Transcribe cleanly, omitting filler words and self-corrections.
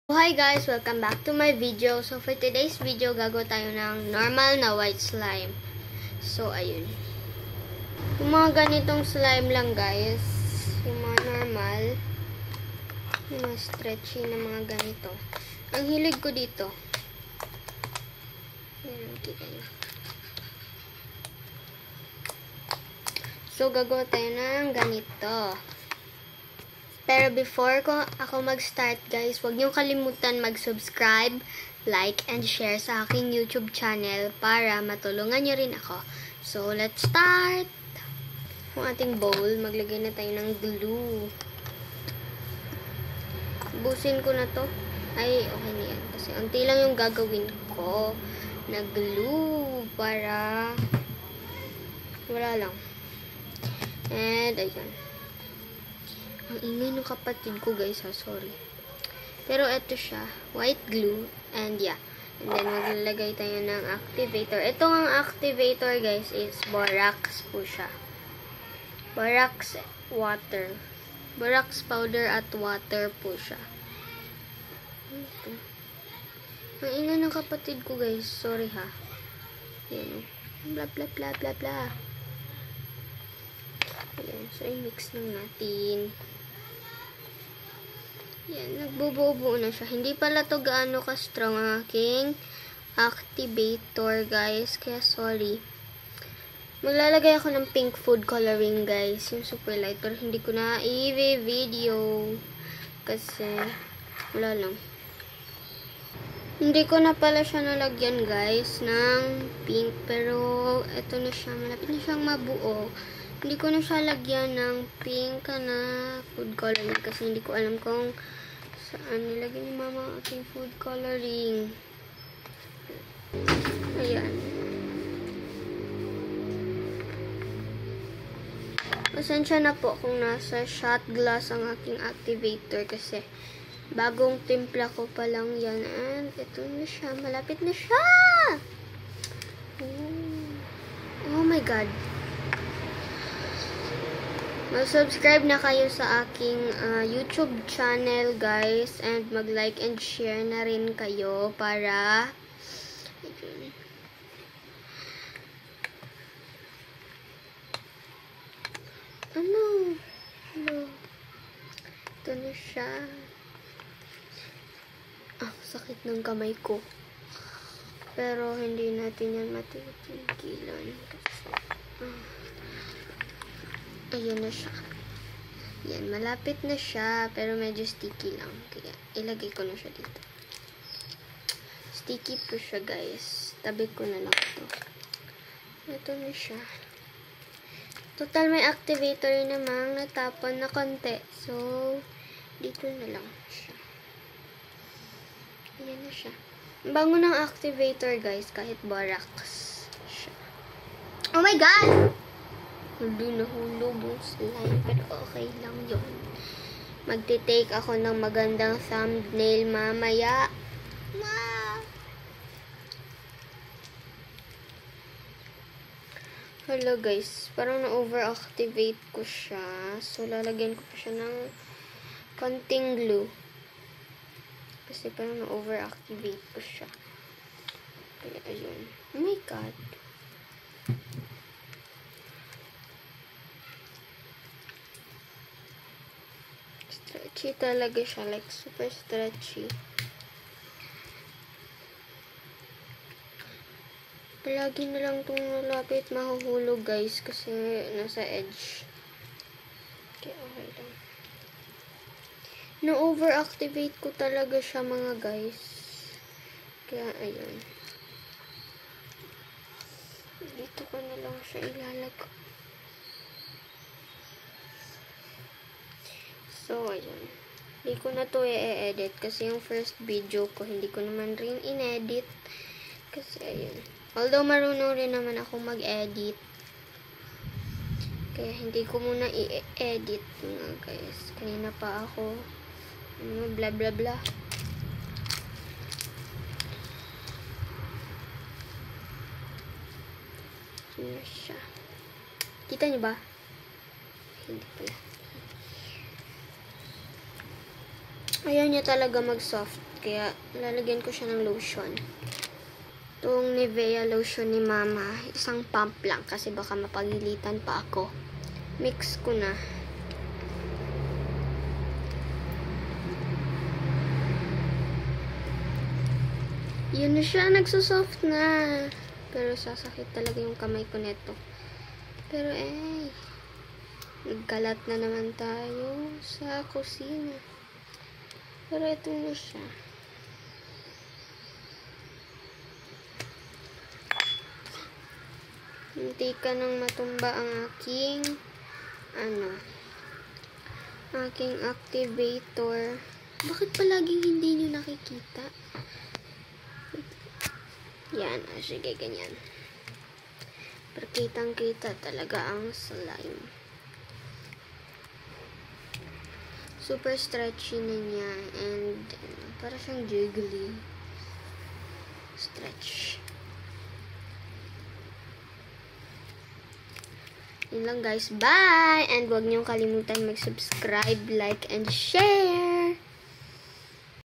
Hi guys! Welcome back to my video. So for today's video, gagawa tayo ng normal na white slime. So ayun. Yung mga ganitong slime lang guys. Yung mga normal. Yung mga stretchy na mga ganito. Ang hilig ko dito. Ayan, kita nyo. So gagawa tayo ng ganito. Pero before ako mag-start guys, huwag niyong kalimutan mag-subscribe, like, and share sa aking YouTube channel para matulungan niyo rin ako. So, let's start! Yung ating bowl, maglagay na tayo ng glue. Busin ko na to. Ay, okay na yan. Kasi unti lang yung gagawin ko na glue para wala lang. And, ayun. Ang ingay ng kapatid ko guys ha, sorry. Pero ito siya, white glue, and yeah. And then maglalagay tayo ng activator. Ito ang activator guys is borax po siya. Borax water. Borax powder at water po siya. Ito. Ang ingay ng kapatid ko guys, sorry ha. Yan. Bla bla bla bla bla. Ayan, so i-mix lang natin. Yan, nagbubuo-buo na siya. Hindi pala to gaano ka-strong ang aking activator, guys. Kaya sorry. Maglalagay ako ng pink food coloring, guys. Yung super light. Pero hindi ko na i-video. Kasi, wala lang. Hindi ko na pala siya nalagyan, guys, ng pink. Pero, eto na siya. Malapit na siyang mabuo. Hindi ko na siya lagyan ng pink na food coloring. Kasi hindi ko alam kung saan nilagay ni mama aking food coloring. Ayan. Pasensya na po kung nasa shot glass ang aking activator kasi bagong timpla ko pa lang yan. And ito na siya. Malapit na siya! Oh my God. Mag-subscribe na kayo sa aking YouTube channel, guys. And mag-like and share na rin kayo para ano? Ito na siya. Sakit ng kamay ko. Pero hindi natin yan matitigilan. Ayun na siya. Yan, malapit na siya. Pero medyo sticky lang. Kaya, ilagay ko na siya dito. Sticky po siya, guys. Tabi ko na lang ito. Ito na siya. Total, may activator namang natapon na konti. So, dito na lang siya. Ayan na siya. Bango ng activator, guys. Kahit borax siya. Oh my God! Nahulog yung slime, pero okay lang yun. Magte-take ako ng magandang thumbnail mamaya. Hello guys, parang na-overactivate ko siya. So, lalagyan ko pa siya ng konting glue. Kasi parang na-overactivate ko siya. Kaya, ayun. Oh my God. Stretchy talaga siya. Like, super stretchy. Palagi na lang itong nalapit mahuhulog, guys. Kasi nasa edge. Okay, okay lang. Na-overactivate ko talaga siya, mga guys. Kaya, ayun. Dito ko na lang siya ilalagay. So, ayun. Hindi ko na to i-edit kasi yung first video ko, hindi ko naman rin in-edit. Kasi, ayun. Although, marunong rin naman ako mag-edit. Kaya, hindi ko muna i-edit nga, guys. Kanina pa ako, bla bla bla. Ano siya? Kita niyo ba? Hindi pala. Ayaw niya talaga mag-soft. kaya lalagyan ko siya ng lotion. Itong Nivea lotion ni Mama, isang pump lang kasi baka mapagilitan pa ako. Mix ko na. Yun na siya, nagsusoft na. Pero sasakit talaga yung kamay ko neto. Pero nagkalat na naman tayo sa kusina. Pero ito na siya. Hindi ka nang matumba ang aking aking activator. Bakit palaging hindi nyo nakikita? Yan, sige, ganyan. Pero kitang-kita talaga ang slime. Super stretchy na niya and para siyang jiggly. Stretch. Yun lang guys. Bye! And huwag niyong kalimutan mag-subscribe, like, and share!